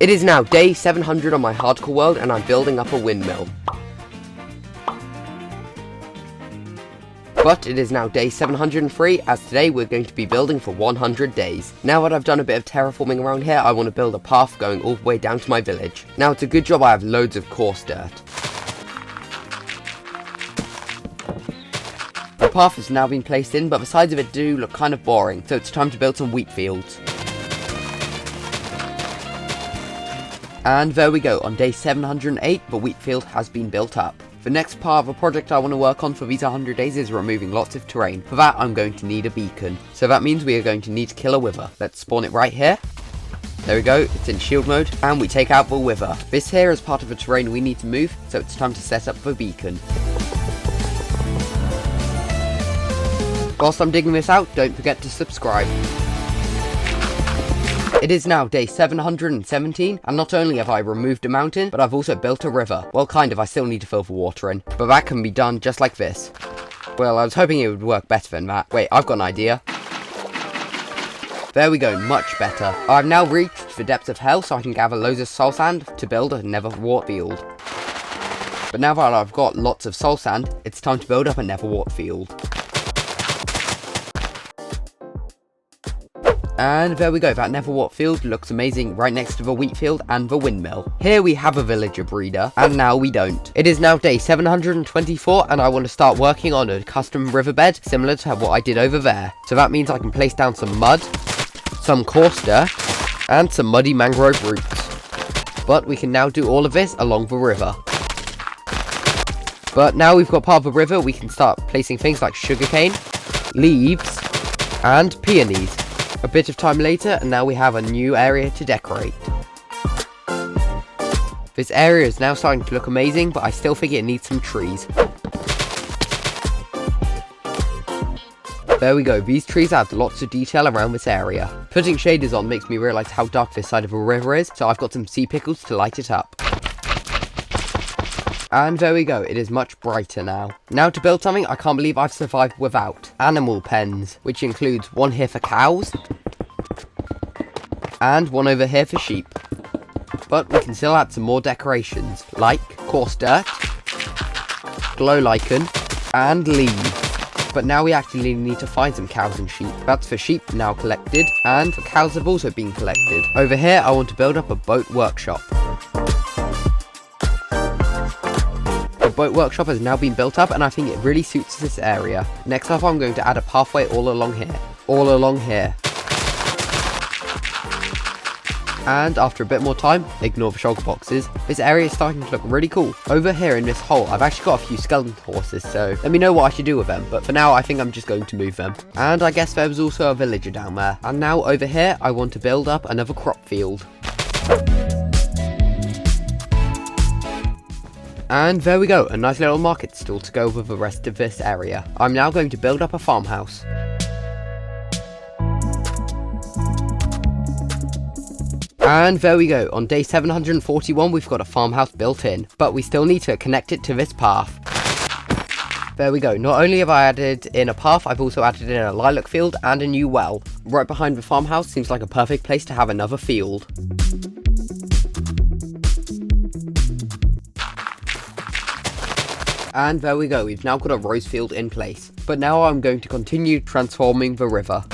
It is now day 700 on my hardcore world and I'm building up a windmill. But it is now day 703, as today we're going to be building for 100 days. Now that I've done a bit of terraforming around here, I want to build a path going all the way down to my village. Now it's a good job I have loads of coarse dirt. The path has now been placed in, but the sides of it do look kind of boring, so it's time to build some wheat fields. And there we go, on day 708 the wheat field has been built up. The next part of the project I want to work on for these 100 days is removing lots of terrain. For that I'm going to need a beacon. So that means we are going to need to kill a wither. Let's spawn it right here. There we go, it's in shield mode, and we take out the wither. This here is part of the terrain we need to move, so it's time to set up the beacon. Whilst I'm digging this out, don't forget to subscribe. It is now day 717, and not only have I removed a mountain, but I've also built a river. Well, kind of, I still need to fill the water in, but that can be done just like this. Well, I was hoping it would work better than that. Wait, I've got an idea. There we go, much better. I've now reached the depths of hell, so I can gather loads of soul sand to build a nether wart field. But now that I've got lots of soul sand, it's time to build up a nether wart field. And there we go, that nether wart field looks amazing right next to the wheat field and the windmill. Here we have a villager breeder, and now we don't. It is now day 724, and I want to start working on a custom riverbed similar to what I did over there. So that means I can place down some mud, some coarse dirt, and some muddy mangrove roots. But we can now do all of this along the river. But now we've got part of the river, we can start placing things like sugarcane, leaves, and peonies. A bit of time later, and now we have a new area to decorate. This area is now starting to look amazing, but I still think it needs some trees. There we go, these trees add lots of detail around this area. Putting shaders on makes me realise how dark this side of the river is, so I've got some sea pickles to light it up. And there we go, it is much brighter now. Now to build something I can't believe I've survived without. Animal pens, which includes one here for cows, and one over here for sheep. But we can still add some more decorations, like coarse dirt, glow lichen, and leaves. But now we actually need to find some cows and sheep. That's for sheep now collected, and the cows have also been collected. Over here I want to build up a boat workshop. The boat workshop has now been built up, and I think it really suits this area. Next up I'm going to add a pathway all along here. All along here. And after a bit more time, ignore the shulker boxes, this area is starting to look really cool. Over here in this hole, I've actually got a few skeleton horses, so let me know what I should do with them. But for now, I think I'm just going to move them. And I guess there was also a villager down there. And now over here, I want to build up another crop field. And there we go, a nice little market stall to go with the rest of this area. I'm now going to build up a farmhouse. And there we go, on day 741 we've got a farmhouse built in, but we still need to connect it to this path. There we go, not only have I added in a path, I've also added in a lilac field and a new well. Right behind the farmhouse seems like a perfect place to have another field. And there we go, we've now got a rose field in place. But now I'm going to continue transforming the river.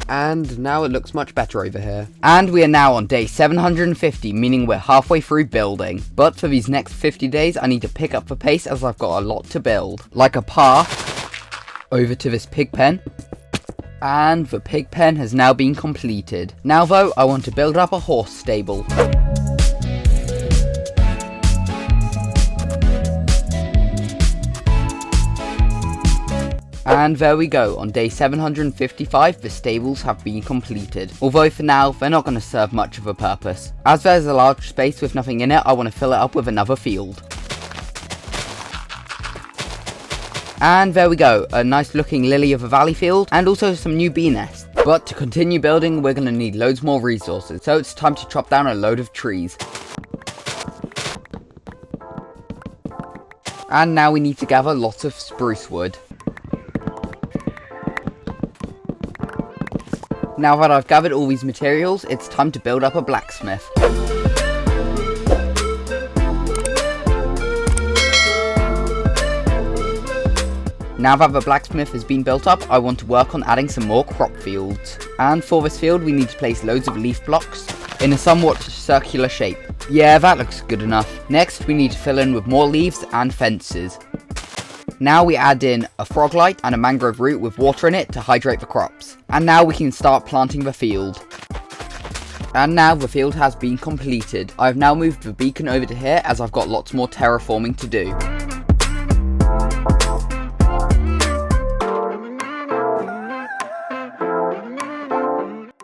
And now it looks much better over here. And we are now on day 750, meaning we're halfway through building. But for these next 50 days, I need to pick up the pace as I've got a lot to build. Like a path over to this pig pen. And the pig pen has now been completed. Now though, I want to build up a horse stable. And there we go, on day 755 the stables have been completed, although for now they're not going to serve much of a purpose. As there's a large space with nothing in it, I want to fill it up with another field. And there we go, a nice looking lily of the valley field, and also some new bee nests. But to continue building we're going to need loads more resources, so it's time to chop down a load of trees. And now we need to gather lots of spruce wood. Now that I've gathered all these materials, it's time to build up a blacksmith. Now that the blacksmith has been built up, I want to work on adding some more crop fields. And for this field, we need to place loads of leaf blocks in a somewhat circular shape. Yeah, that looks good enough. Next, we need to fill in with more leaves and fences. Now we add in a frog light and a mangrove root with water in it to hydrate the crops. And now we can start planting the field. And now the field has been completed. I've now moved the beacon over to here as I've got lots more terraforming to do.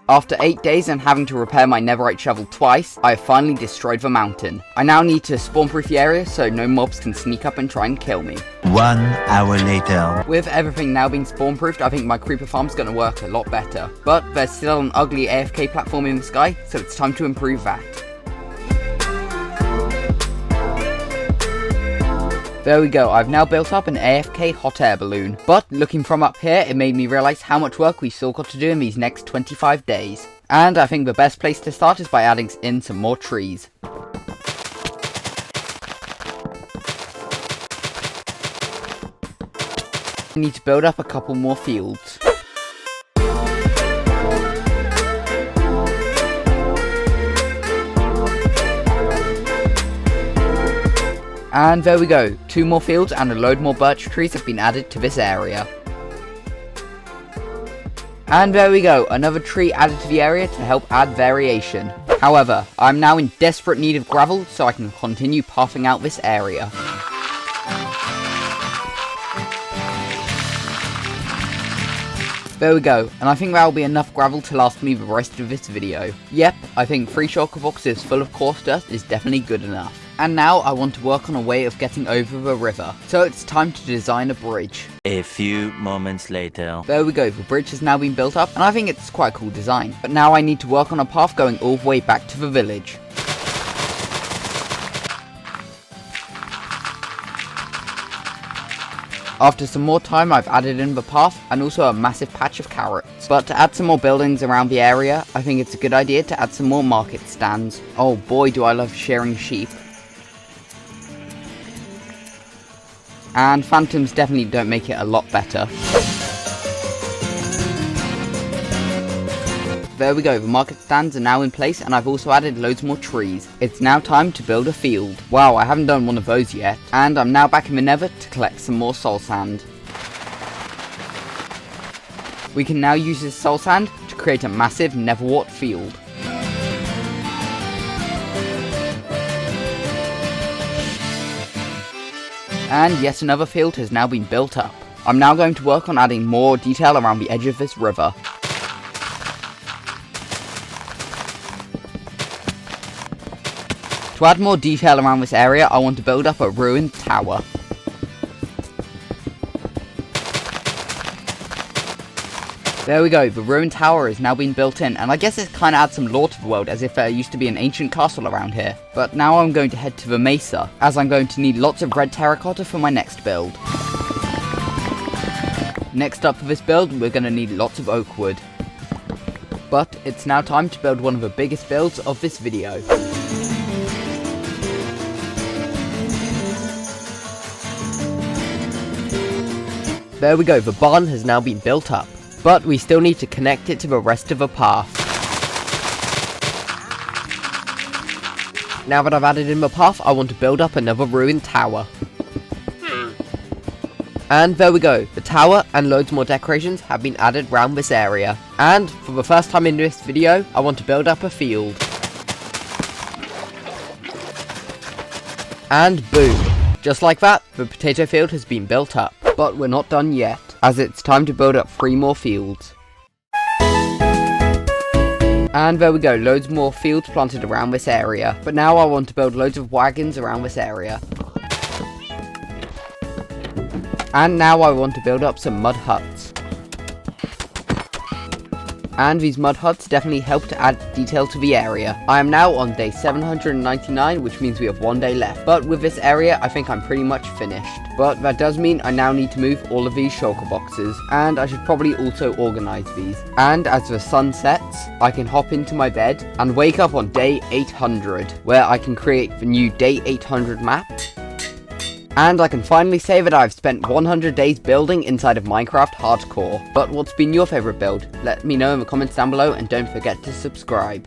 After 8 days and having to repair my netherite shovel twice, I have finally destroyed the mountain. I now need to spawn-proof the area so no mobs can sneak up and try and kill me. 1 hour later. With everything now being spawn-proofed, I think my creeper farm's going to work a lot better. But there's still an ugly AFK platform in the sky, so it's time to improve that. There we go, I've now built up an AFK hot air balloon. But looking from up here, it made me realise how much work we still got to do in these next 25 days. And I think the best place to start is by adding in some more trees. I need to build up a couple more fields. And there we go, 2 more fields and a load more birch trees have been added to this area. And there we go, another tree added to the area to help add variation. However, I'm now in desperate need of gravel so I can continue pathing out this area. There we go, and I think that will be enough gravel to last me the rest of this video. Yep, I think 3 shulker boxes full of coarse dirt is definitely good enough. And now I want to work on a way of getting over the river, so it's time to design a bridge. A few moments later. There we go, the bridge has now been built up, and I think it's quite a cool design. But now I need to work on a path going all the way back to the village. After some more time, I've added in the path and also a massive patch of carrots. But to add some more buildings around the area, I think it's a good idea to add some more market stands. Oh boy, do I love shearing sheep. And phantoms definitely don't make it a lot better. There we go, the market stands are now in place and I've also added loads more trees. It's now time to build a field. Wow, I haven't done one of those yet. And I'm now back in the nether to collect some more soul sand. We can now use this soul sand to create a massive netherwart field. And yet another field has now been built up. I'm now going to work on adding more detail around the edge of this river. To add more detail around this area, I want to build up a ruined tower. There we go, the ruined tower has now been built in, and I guess it kind of adds some lore to the world, as if there used to be an ancient castle around here. But now I'm going to head to the mesa, as I'm going to need lots of red terracotta for my next build. Next up for this build, we're going to need lots of oak wood. But it's now time to build one of the biggest builds of this video. There we go, the barn has now been built up. But we still need to connect it to the rest of the path. Now that I've added in the path, I want to build up another ruined tower. And there we go, the tower and loads more decorations have been added around this area. And for the first time in this video, I want to build up a field. And boom. Just like that, the potato field has been built up. But we're not done yet, as it's time to build up 3 more fields. And there we go, loads more fields planted around this area. But now I want to build loads of wagons around this area. And now I want to build up some mud huts. and these mud huts definitely help to add detail to the area. I am now on day 799, which means we have 1 day left, but with this area I think I'm pretty much finished. But that does mean I now need to move all of these shulker boxes, and I should probably also organize these. And as the sun sets, I can hop into my bed and wake up on day 800, where I can create the new day 800 map. And I can finally say that I've spent 100 days building inside of Minecraft Hardcore. But what's been your favourite build? Let me know in the comments down below, and don't forget to subscribe.